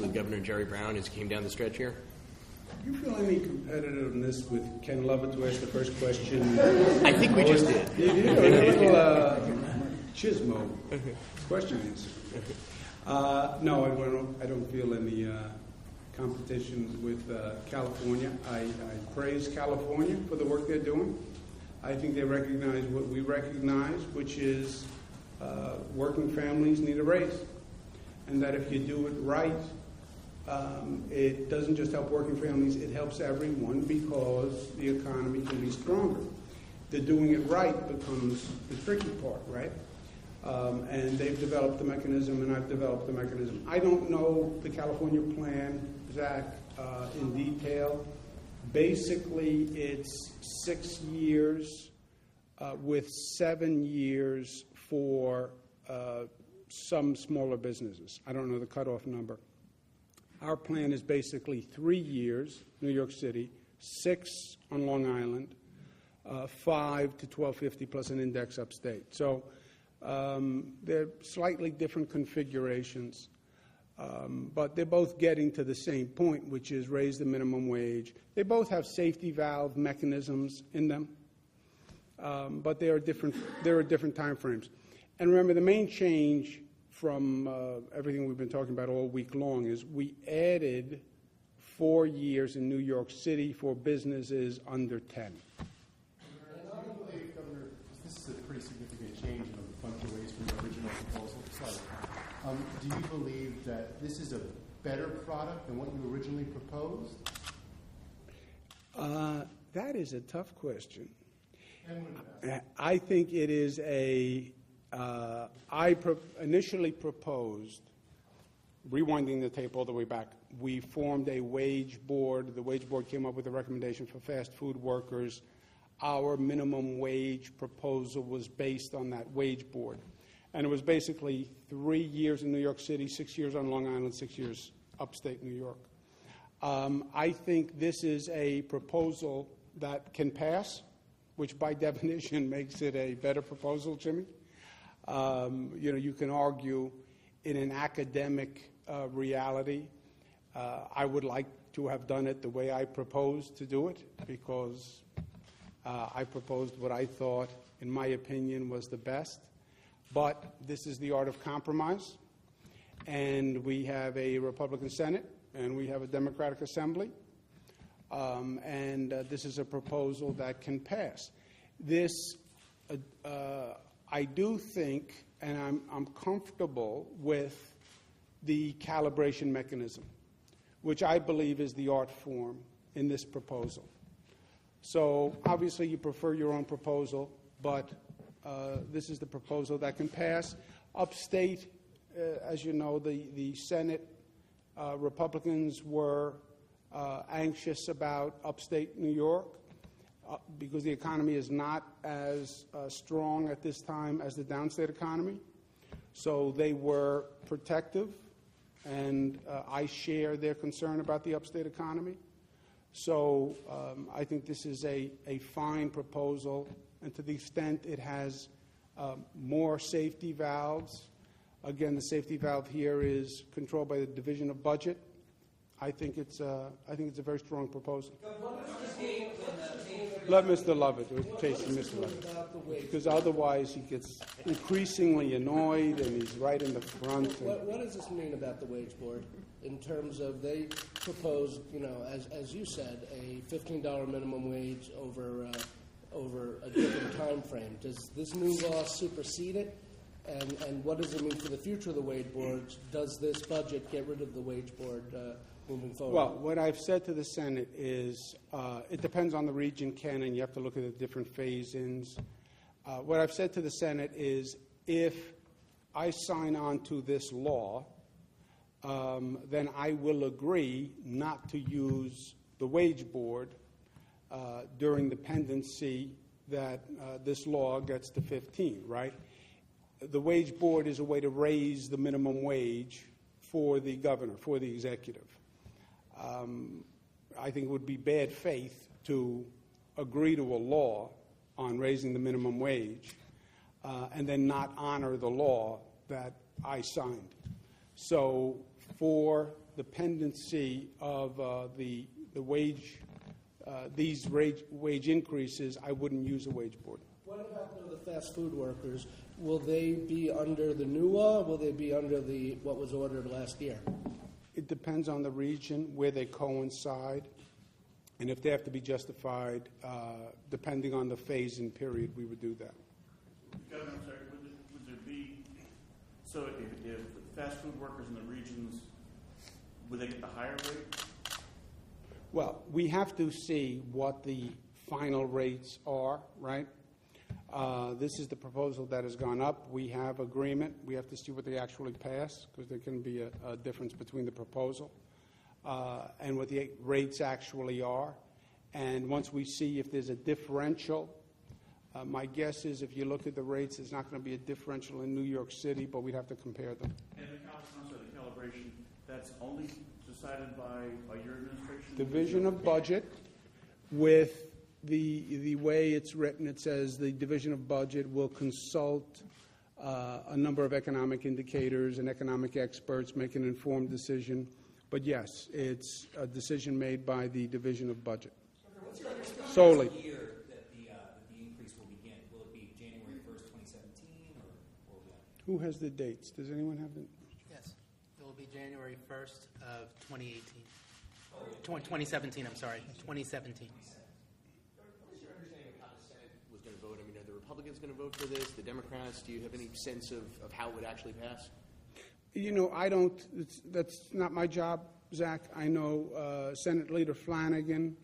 with Governor Jerry Brown as he came down the stretch here? Do you feel any competitiveness with Ken Lovett to ask the first question? I think we just did. You did? A little chismo question answer. No, I don't feel any competition with California. I praise California for the work they're doing. I think they recognize what we recognize, which is working families need a raise. And that if you do it right, it doesn't just help working families, it helps everyone because the economy can be stronger. The doing it right becomes the tricky part, right? And they've developed the mechanism, and I've developed the mechanism. I don't know the California plan, Zach, in detail. Basically, it's 6 years with 7 years for some smaller businesses. I don't know the cutoff number. Our plan is basically 3 years, New York City, 6 on Long Island, 5 to 1250 plus an index upstate. So they're slightly different configurations, but they're both getting to the same point, which is raise the minimum wage. They both have safety valve mechanisms in them, but there are different time frames. And remember, the main change from everything we've been talking about all week long is we added 4 years in New York City for businesses under 10. And I believe, Governor, this is a pretty significant change in a bunch of ways from the original proposal. Do you believe that this is a better product than what you originally proposed? That is a tough question. I think it is I initially proposed, rewinding the tape all the way back, we formed a wage board. The wage board came up with a recommendation for fast food workers. Our minimum wage proposal was based on that wage board. And it was basically 3 years in New York City, 6 years on Long Island, 6 years upstate New York. I think this is a proposal that can pass, which by definition makes it a better proposal, Jimmy. You can argue in an academic reality, I would like to have done it the way I proposed to do it because I proposed what I thought, in my opinion, was the best. But this is the art of compromise, and we have a Republican Senate, and we have a Democratic Assembly, and this is a proposal that can pass. This, I do think, and I'm comfortable with the calibration mechanism, which I believe is the art form in this proposal. So obviously you prefer your own proposal, but this is the proposal that can pass. Upstate, as you know, the Senate Republicans were anxious about upstate New York because the economy is not as strong at this time as the downstate economy. So they were protective, and I share their concern about the upstate economy. So I think this is a fine proposal, and to the extent it has more safety valves. Again, the safety valve here is controlled by the Division of Budget. I think it's a very strong proposal. Let Mr. Lovett, we're chasing Mr. Lovett, because otherwise he gets increasingly annoyed and he's right in the front. What does this mean about the wage board in terms of they proposed, as you said, a $15 minimum wage over a different time frame? Does this new law supersede it? And what does it mean for the future of the wage board? Does this budget get rid of the wage board moving forward? Well, what I've said to the Senate is it depends on the region, Ken, and you have to look at the different phase-ins. What I've said to the Senate is if I sign on to this law, then I will agree not to use the wage board during the pendency that this law gets to 15, right? The wage board is a way to raise the minimum wage for the governor, for the executive. I think it would be bad faith to agree to a law on raising the minimum wage and then not honor the law that I signed. So for dependency of the wage, these wage increases, I wouldn't use a wage board. What about the fast food workers? Will they be under the new law? Will they be under what was ordered last year? It depends on the region, where they coincide, and if they have to be justified, depending on the phase-in period, we would do that. Governor, I'm sorry, would there be, so if fast food workers in the regions, would they get the higher rate? Well, we have to see what the final rates are, right? This is the proposal that has gone up. We have agreement. We have to see what they actually pass, because there can be a difference between the proposal and what the rates actually are. And once we see if there's a differential, my guess is if you look at the rates, there's not going to be a differential in New York City, but we'd have to compare them. And the calibration, that's only decided by your administration? Division of budget. With the way it's written, it says the Division of Budget will consult a number of economic indicators and economic experts, make an informed decision. But yes, it's a decision made by the Division of Budget. What's your understanding Solely. of the year that the increase will begin? Will it be January 1st, 2017, or what? Who has the dates? Does anyone have the? Yes, it will be January 1st of 2018. 2017, I'm sorry, 2017. What is your understanding of how the Senate was going to vote? I mean, are the Republicans going to vote for this? The Democrats? Do you have any sense of how it would actually pass? You know, I don't. That's not my job, Zach. I know Senate Leader Flanagan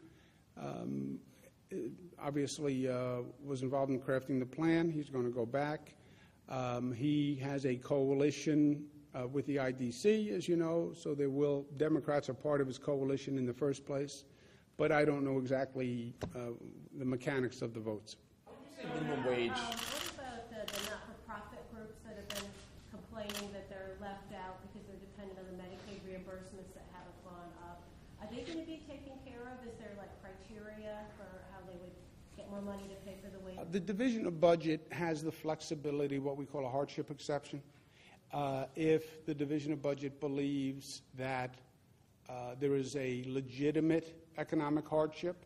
obviously was involved in crafting the plan. He's going to go back. He has a coalition with the IDC, as you know, so Democrats are part of his coalition in the first place. But I don't know exactly the mechanics of the votes. Minimum wage. What about the not-for-profit groups that have been complaining that they're left out because they're dependent on the Medicaid reimbursements that haven't gone up? Are they going to be taken care of? Is there criteria for how they would get more money to pay for the wage? The Division of Budget has the flexibility, what we call a hardship exception. If the Division of Budget believes that there is a legitimate economic hardship,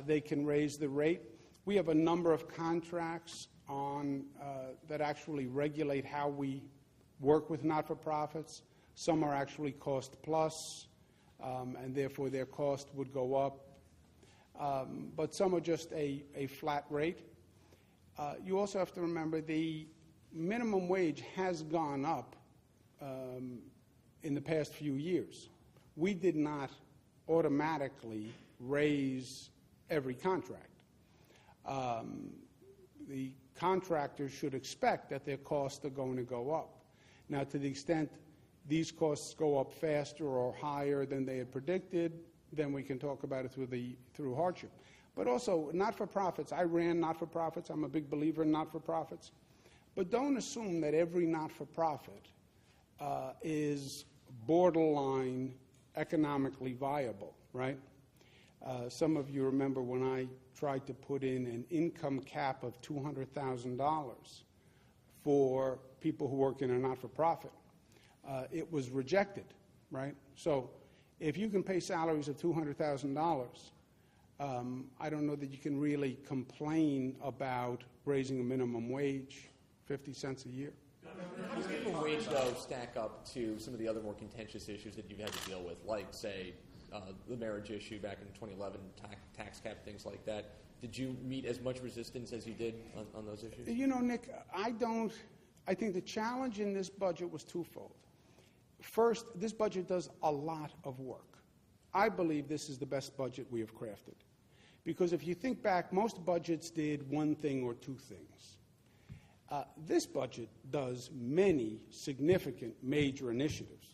they can raise the rate. We have a number of contracts that actually regulate how we work with not-for-profits. Some are actually cost plus, and therefore their cost would go up. But some are just a flat rate. You also have to remember the minimum wage has gone up in the past few years. We did not automatically raise every contract. The contractors should expect that their costs are going to go up. Now, to the extent these costs go up faster or higher than they had predicted, then we can talk about it through hardship. But also, not-for-profits. I ran not-for-profits. I'm a big believer in not-for-profits. But don't assume that every not-for-profit is borderline economically viable, right? Some of you remember when I tried to put in an income cap of $200,000 for people who work in a not-for-profit. It was rejected, right? So if you can pay salaries of $200,000, I don't know that you can really complain about raising a minimum wage 50 cents a year. How does minimum wage, though, stack up to some of the other more contentious issues that you've had to deal with, like, say, the marriage issue back in 2011, tax cap, things like that? Did you meet as much resistance as you did on those issues? You know, Nick, I think the challenge in this budget was twofold. First, this budget does a lot of work. I believe this is the best budget we have crafted. Because if you think back, most budgets did one thing or two things. This budget does many significant major initiatives.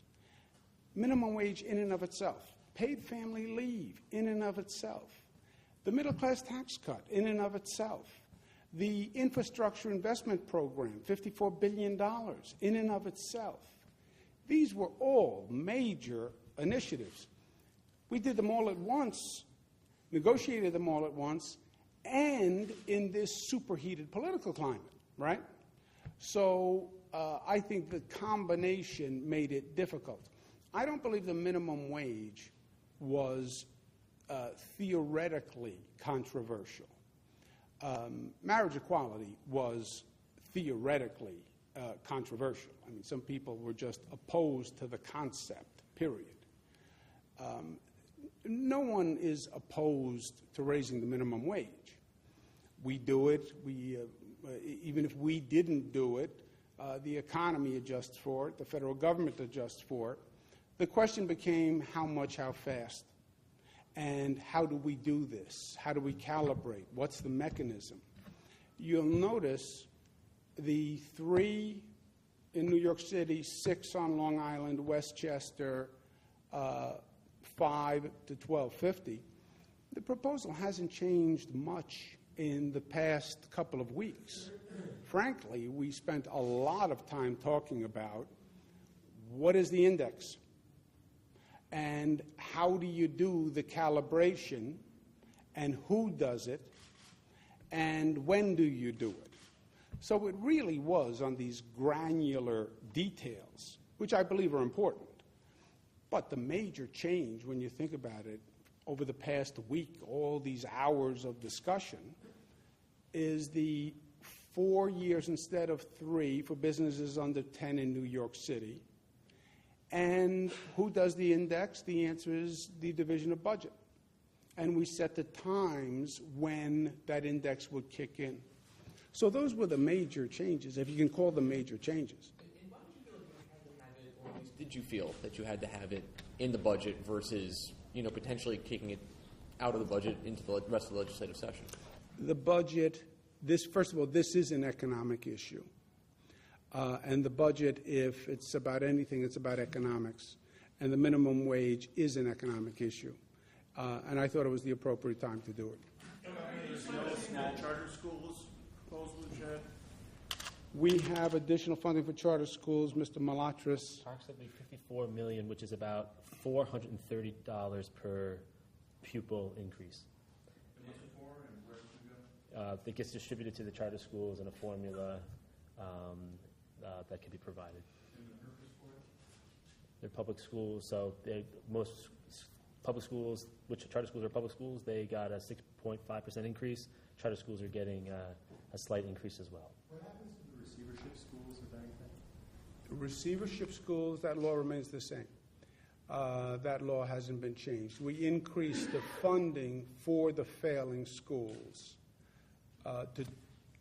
Minimum wage in and of itself, paid family leave in and of itself, the middle-class tax cut in and of itself, the infrastructure investment program, $54 billion in and of itself. These were all major initiatives. We did them all at once, negotiated them all at once, and in this superheated political climate, right? So I think the combination made it difficult. I don't believe the minimum wage was theoretically controversial. Marriage equality was theoretically controversial. I mean, some people were just opposed to the concept, period. No one is opposed to raising the minimum wage. We do it. Even if we didn't do it, the economy adjusts for it. The federal government adjusts for it. The question became how much, how fast, and how do we do this? How do we calibrate? What's the mechanism? You'll notice the 3 in New York City, 6 on Long Island, Westchester, 5 to 1250. The proposal hasn't changed much in the past couple of weeks. Frankly, we spent a lot of time talking about what is the index and how do you do the calibration and who does it and when do you do it. So it really was on these granular details, which I believe are important. But the major change, when you think about it, over the past week, all these hours of discussion, is the 4 years instead of 3 for businesses under 10 in New York City. And who does the index? The answer is the Division of Budget. And we set the times when that index would kick in. So those were the major changes, if you can call them major changes. And why did you feel like you had to have it, or at least did you feel that you had to have it in the budget versus, potentially kicking it out of the budget into the rest of the legislative session? The budget, first of all, this is an economic issue. And the budget, if it's about anything, it's about economics. And the minimum wage is an economic issue. And I thought it was the appropriate time to do it. Small charter schools proposal that you had? We have additional funding for charter schools. Mr. Malatras. Approximately $54 million, which is about $430 per pupil increase. And what's it for, and where does it go? It gets distributed to the charter schools in a formula that can be provided. And the purpose for it? They're public schools, so most public schools, which charter schools are public schools, they got a 6.5% increase. Charter schools are getting a slight increase as well. What happens to the receivership schools, if anything? Receivership schools, that law remains the same. That law hasn't been changed. We increased the funding for the failing schools to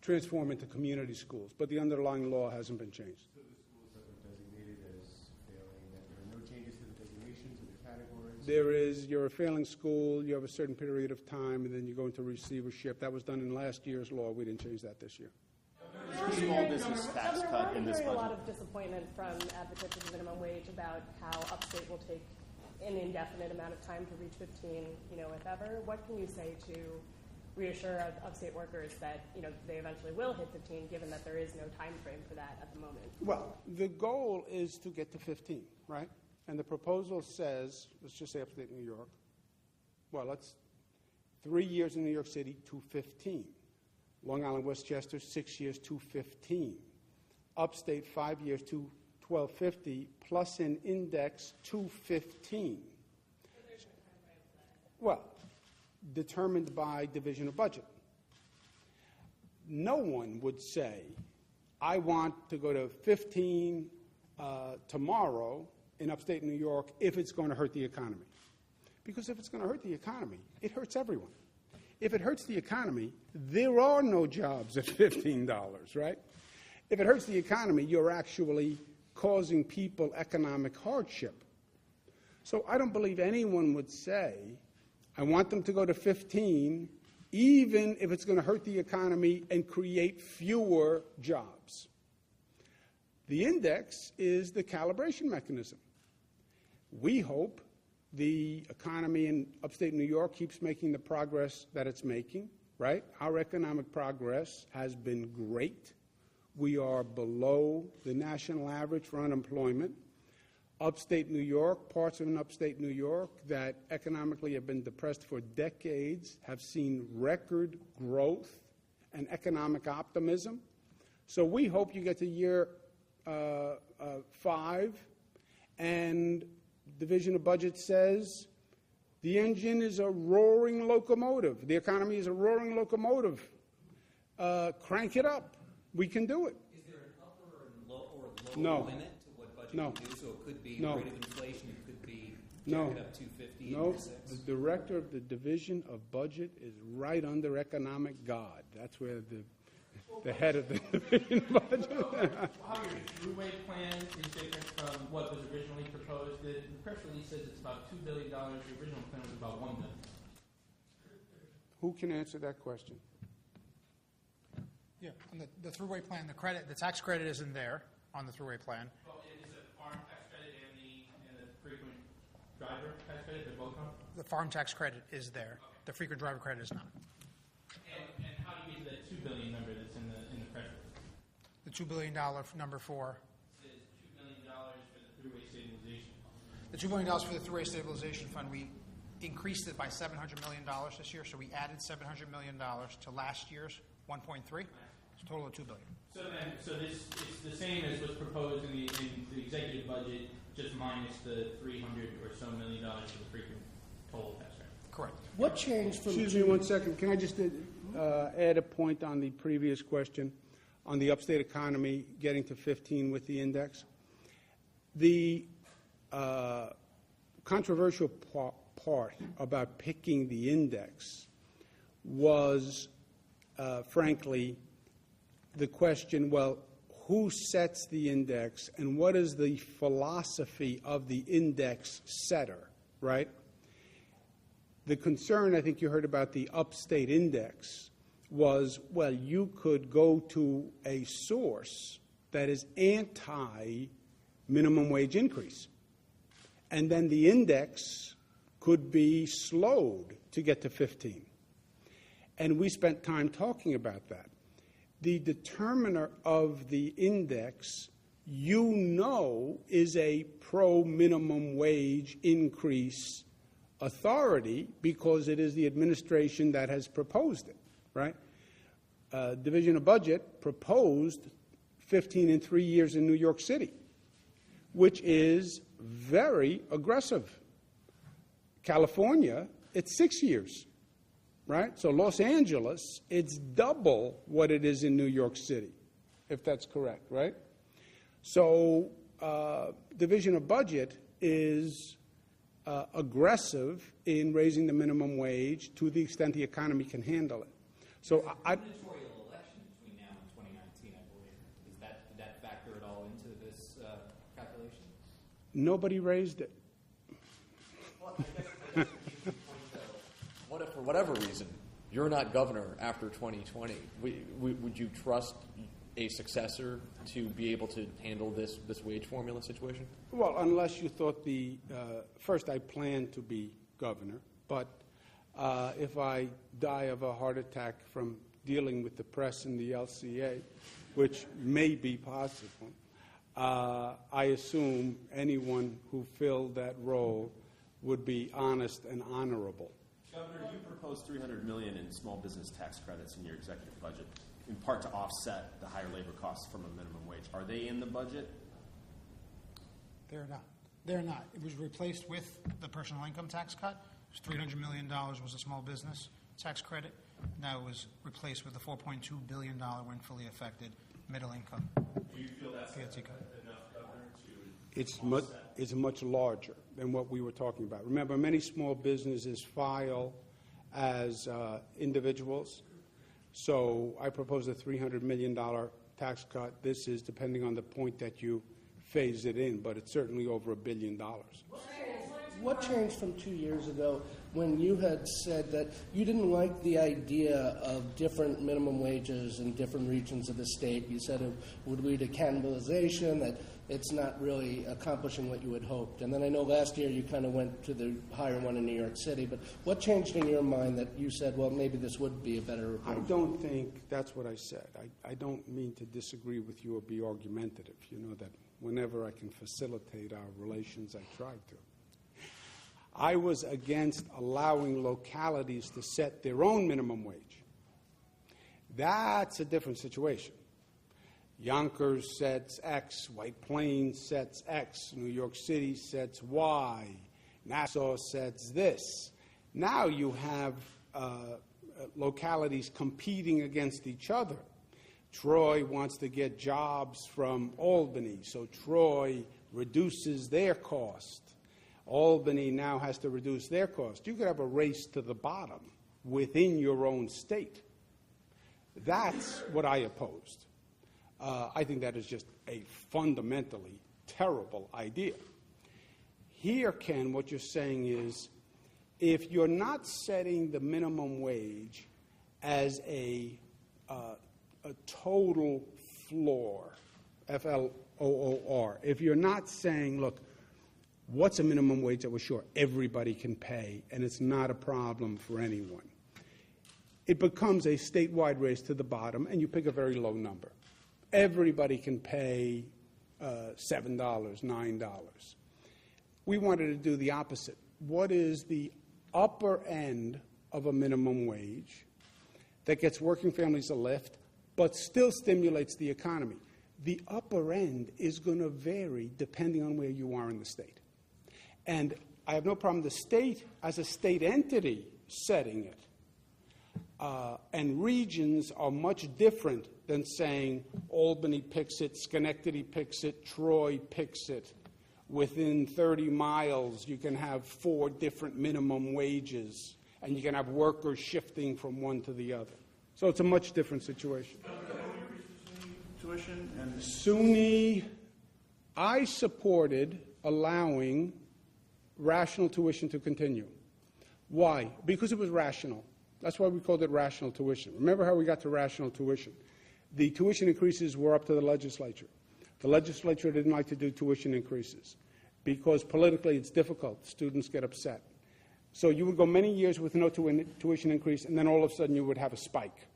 transform into community schools, but the underlying law hasn't been changed. So the schools that were designated as failing, that there are no changes to the designations or the categories? There is, you're a failing school, you have a certain period of time, and then you go into receivership. That was done in last year's law. We didn't change that this year. Small business tax cut in this We're hearing a lot budget. of disappointment from advocates of the minimum wage about how upstate will take an indefinite amount of time to reach 15, if ever. What can you say to reassure upstate workers that, they eventually will hit 15, given that there is no time frame for that at the moment? Well, the goal is to get to 15, right? And the proposal says, let's just say upstate New York, well, that's 3 years in New York City to 15. Long Island, Westchester, 6 years to 15. Upstate, 5 years to 1250, plus an index to 15. Well, determined by Division of Budget. No one would say, I want to go to 15 tomorrow in upstate New York if it's going to hurt the economy. Because if it's going to hurt the economy, it hurts everyone. If it hurts the economy, there are no jobs at $15, right? If it hurts the economy, you're actually causing people economic hardship. So I don't believe anyone would say, I want them to go to 15, even if it's going to hurt the economy and create fewer jobs. The index is the calibration mechanism. We hope the economy in upstate New York keeps making the progress that it's making, right? Our economic progress has been great. We are below the national average for unemployment. Upstate New York, parts of upstate New York that economically have been depressed for decades have seen record growth and economic optimism. So we hope you get to year 5 and Division of Budget says the engine is a roaring locomotive. The economy is a roaring locomotive. Crank it up. We can do it. Is there an upper or lower No. limit to what budget No. can do? So it could be No. rate of inflation, it could be No. jack it up 250 No, and 6. the director of the Division of Budget is right under economic God. That's where the head of the Division of Budget. How your throughway plan is different from what was originally proposed. The press release says it's about $2 billion. The original plan was about $1 billion. Who can answer that question? Yeah, on the throughway plan, the tax credit isn't there on the throughway plan. Well, is the farm tax credit and the frequent driver tax credit, they're both on? The farm tax credit is there. The frequent driver credit is not. And how do you get to that $2 billion number that's in the press release? The $2 billion number for It says $2 billion for the throughway stabilization. the $2 billion for the throughway stabilization fund. We increased it by $700 million this year, so we added $700 million to last year's 1.3. It's a total of $2 billion. So this it's the same as what's proposed in the executive budget, just minus the $300 or so million for the frequent toll tax credit. Correct. What changed from Excuse me 1 second. Can I just add a point on the previous question on the upstate economy getting to 15 with the index? The controversial part about picking the index was, frankly, the question, well, who sets the index and what is the philosophy of the index setter, right? The concern, I think you heard about the upstate index, was, well, you could go to a source that is anti-minimum wage increase. And then the index could be slowed to get to 15. And we spent time talking about that. The determiner of the index, is a pro-minimum wage increase authority because it is the administration that has proposed it, right? Division of Budget proposed 15 in 3 years in New York City, which is very aggressive. California, it's 6 years, right? So Los Angeles, it's double what it is in New York City, if that's correct, right? So Division of Budget is aggressive in raising the minimum wage to the extent the economy can handle it. So Gubernatorial election between now and 2019, I believe. Did that factor at all into this calculation? nobody raised it. Well, I guess that's a key point, though. What if, for whatever reason, you're not governor after 2020? Would you trust a successor to be able to handle this wage formula situation? Well, unless you thought first I plan to be governor, but if I die of a heart attack from dealing with the press and the LCA, which may be possible, I assume anyone who filled that role would be honest and honorable. Governor, you proposed $300 million in small business tax credits in your executive budget, in part to offset the higher labor costs from a minimum wage. Are they in the budget? They're not. They're not. It was replaced with the personal income tax cut. It was $300 million was a small business tax credit. Now it was replaced with the $4.2 billion when fully affected middle income. Do you feel that's PLT cut. enough, Governor, to It's much larger than what we were talking about. Remember, many small businesses file as individuals. So I propose a $300 million tax cut. This is depending on the point that you phase it in, but it's certainly over $1 billion. What changed from 2 years ago when you had said that you didn't like the idea of different minimum wages in different regions of the state? You said it would lead to cannibalization, that it's not really accomplishing what you had hoped. And then I know last year you kind of went to the higher one in New York City, but what changed in your mind that you said, well, maybe this would be a better approach? I don't think that's what I said. I don't mean to disagree with you or be argumentative. You know that whenever I can facilitate our relations, I try to. I was against allowing localities to set their own minimum wage. That's a different situation. Yonkers sets X, White Plains sets X, New York City sets Y, Nassau sets this. Now you have localities competing against each other. Troy wants to get jobs from Albany, so Troy reduces their cost. Albany now has to reduce their cost. You could have a race to the bottom within your own state. That's what I opposed. I think that is just a fundamentally terrible idea. Here, Ken, what you're saying is, if you're not setting the minimum wage as a total floor, F-L-O-O-R, if you're not saying, look, what's a minimum wage that we're sure everybody can pay and it's not a problem for anyone, it becomes a statewide race to the bottom, and you pick a very low number. Everybody can pay $7, $9. We wanted to do the opposite. What is the upper end of a minimum wage that gets working families a lift but still stimulates the economy? The upper end is going to vary depending on where you are in the state. And I have no problem the state, as a state entity, setting it. And regions are much different than saying Albany picks it, Schenectady picks it, Troy picks it. Within 30 miles, you can have 4 different minimum wages, and you can have workers shifting from one to the other. So it's a much different situation. Tuition and SUNY, I supported allowing rational tuition to continue. Why? Because it was rational. That's why we called it rational tuition. Remember how we got to rational tuition? The tuition increases were up to the legislature. The legislature didn't like to do tuition increases because politically it's difficult. Students get upset. So you would go many years with no tuition increase, and then all of a sudden you would have a spike.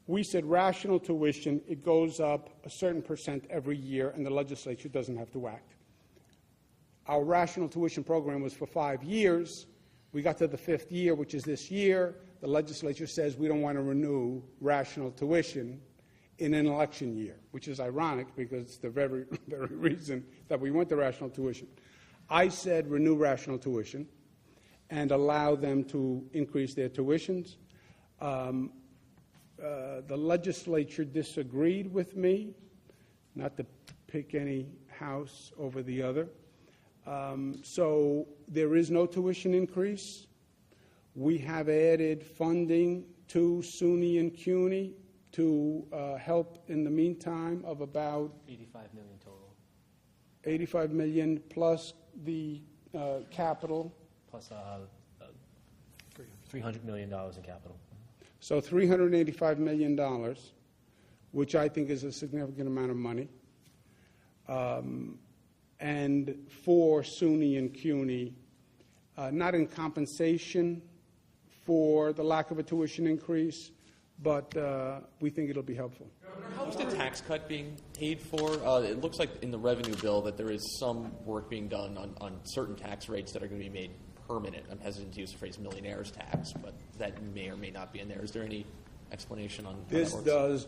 We said rational tuition, it goes up a certain percent every year, and the legislature doesn't have to act. Our rational tuition program was for 5 years. We got to the 5th year, which is this year. The legislature says we don't want to renew rational tuition in an election year, which is ironic because it's the very, very reason that we went to rational tuition. I said renew rational tuition and allow them to increase their tuitions. The legislature disagreed with me, not to pick any house over the other. So there is no tuition increase. We have added funding to SUNY and CUNY to help in the meantime of about $85 million total. $85 million plus the capital. Plus $300 million in capital. So $385 million, which I think is a significant amount of money. And for SUNY and CUNY, not in compensation for the lack of a tuition increase, but we think it'll be helpful. How is the tax cut being paid for? It looks like in the revenue bill that there is some work being done on certain tax rates that are going to be made permanent. I'm hesitant to use the phrase millionaire's tax, but that may or may not be in there. Is there any explanation on how This that works? does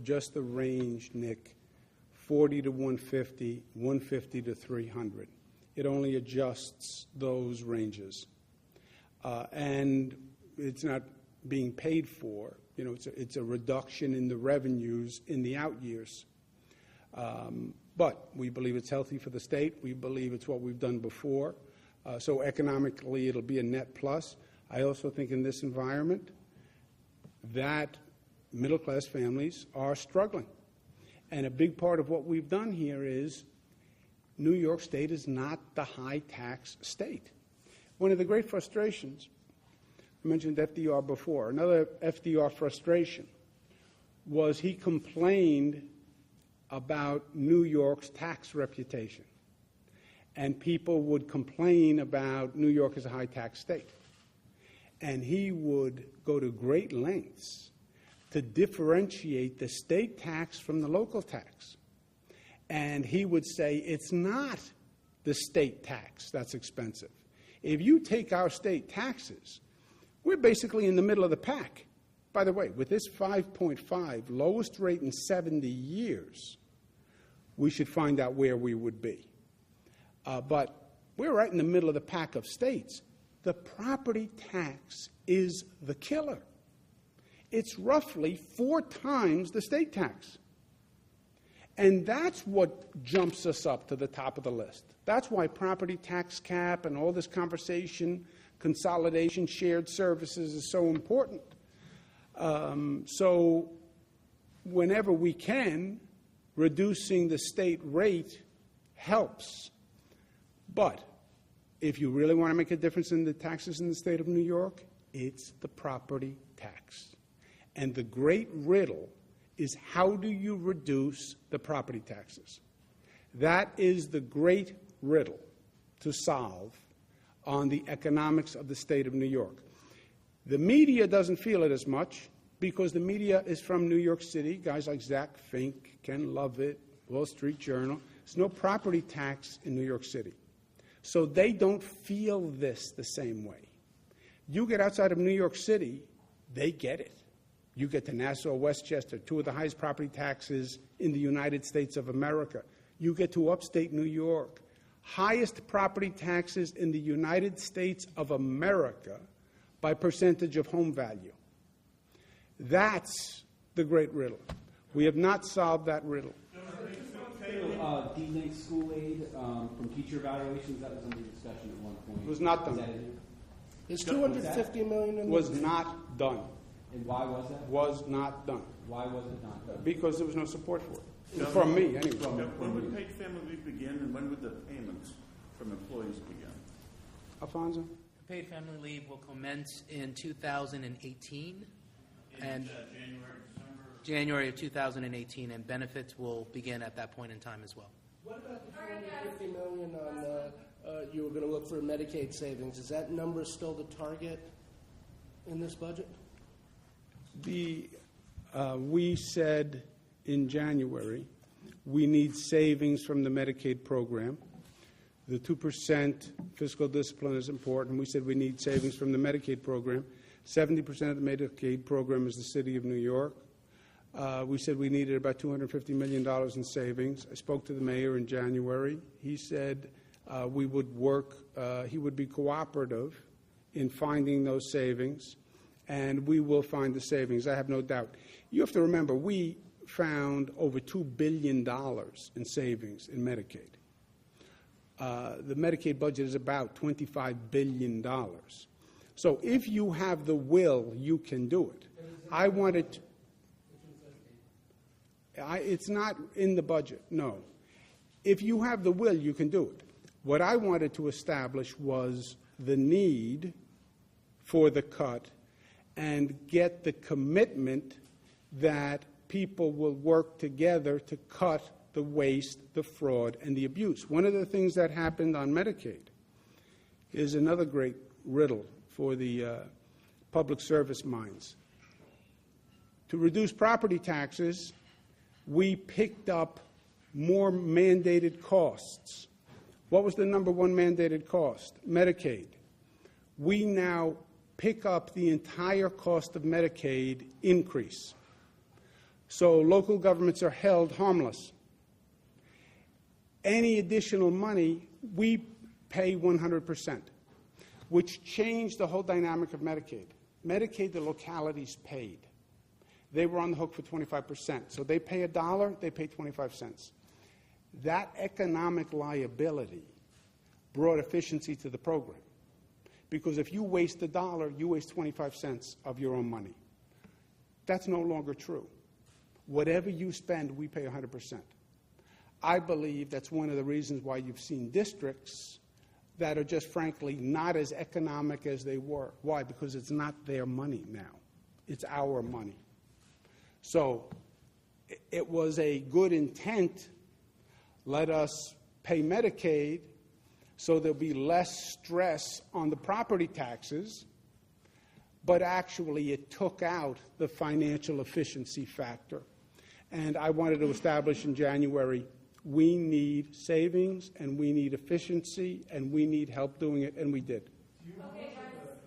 just the range, Nick, 40 to 150, 150 to 300. It only adjusts those ranges. And it's not being paid for. You know, it's a reduction in the revenues in the out years. But we believe it's healthy for the state. We believe it's what we've done before. So economically, it'll be a net plus. I also think in this environment that middle-class families are struggling. And a big part of what we've done here is New York State is not the high-tax state. One of the great frustrations, I mentioned FDR before, another FDR frustration was he complained about New York's tax reputation. And people would complain about New York as a high-tax state. And he would go to great lengths to differentiate the state tax from the local tax. And he would say, it's not the state tax that's expensive. If you take our state taxes, we're basically in the middle of the pack by the way, with this 5.5, lowest rate in 70 years, we should find out where we would be. But we're right in the middle of the pack of states. The property tax is the killer. It's roughly 4 times the state tax. And that's what jumps us up to the top of the list. That's why property tax cap and all this conversation, consolidation, shared services is so important. So whenever we can, reducing the state rate helps. But if you really want to make a difference in the taxes in the state of New York, it's the property tax. And the great riddle is, how do you reduce the property taxes? That is the great riddle to solve on the economics of the state of New York. The media doesn't feel it as much because the media is from New York City. Guys like Zach Fink, Ken Lovett, Wall Street Journal. There's no property tax in New York City. So they don't feel this the same way. You get outside of New York City, they get it. You get to Nassau, Westchester, 2 of the highest property taxes in the United States of America. You get to upstate New York, highest property taxes in the United States of America by percentage of home value. That's the great riddle. We have not solved that riddle. De-link school aid from teacher evaluations, that was under discussion at one point. It was not done. Is $250 million in was not done. And why was that? Was not done. Why was it not done? Because there was no support for it. From me, anyway. When would paid family leave begin, and when would the payments from employees begin? Alfonso? Paid family leave will commence in 2018. And January of 2018, and benefits will begin at that point in time as well. What about the $250 million on, you were going to look for Medicaid savings? Is that number still the target in this budget? We said in January we need savings from the Medicaid program. The 2% fiscal discipline is important. We said we need savings from the Medicaid program. 70% of the Medicaid program is the city of New York. We said we needed about $250 million in savings. I spoke to the mayor in January. He said we would work, he would be cooperative in finding those savings, and we will find the savings, I have no doubt. You have to remember, we found over $2 billion in savings in Medicaid. The Medicaid budget is about $25 billion. So if you have the will, you can do it. I wanted... it's not in the budget, no. If you have the will, you can do it. What I wanted to establish was the need for the cut and get the commitment that people will work together to cut the waste, the fraud, and the abuse. One of the things that happened on Medicaid is another great riddle for the public service minds. To reduce property taxes, we picked up more mandated costs. What was the number one mandated cost? Medicaid. We now pick up the entire cost of Medicaid increase. So local governments are held harmless. Any additional money, we pay 100%, which changed the whole dynamic of Medicaid. Medicaid, the localities paid. They were on the hook for 25%. So they pay $1, they pay 25 cents. That economic liability brought efficiency to the program. Because if you waste $1, you waste 25 cents of your own money. That's no longer true. Whatever you spend, we pay 100%. I believe that's one of the reasons why you've seen districts that are just frankly not as economic as they were. Why? Because it's not their money now. It's our money. So it was a good intent. Let us pay Medicaid so there'll be less stress on the property taxes, but actually it took out the financial efficiency factor. And I wanted to establish in January, we need savings and we need efficiency and we need help doing it, and we did. Do you know how much of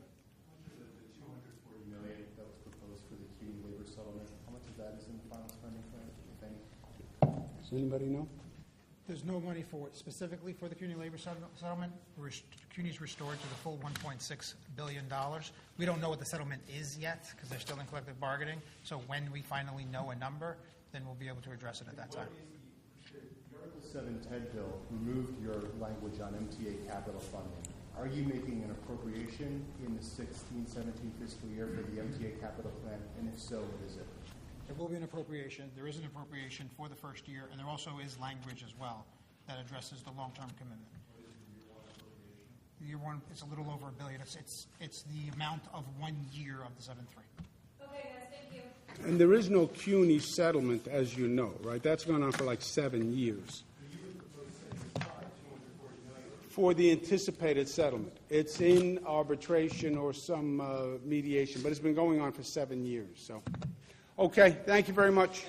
the $240 million that was proposed for the Does anybody know? There's no money specifically for the CUNY labor settlement. CUNY's restored to the full $1.6 billion. We don't know what the settlement is yet because they're still in collective bargaining. So when we finally know a number, then we'll be able to address it at that time. The Article 7 TED bill removed your language on MTA capital funding. Are you making an appropriation in the 16-17 fiscal year for the MTA capital plan? And if so, what is it? There will be an appropriation. There is an appropriation for the first year, and there also is language as well that addresses the long-term commitment. Year one, it's a little over $1 billion. It's the amount of 1 year of the 7.3. Okay, guys, thank you. And there is no CUNY settlement, as you know, right? That's gone on for like 7 years. For the anticipated settlement. It's in arbitration or some mediation, but it's been going on for 7 years. So, okay, thank you very much.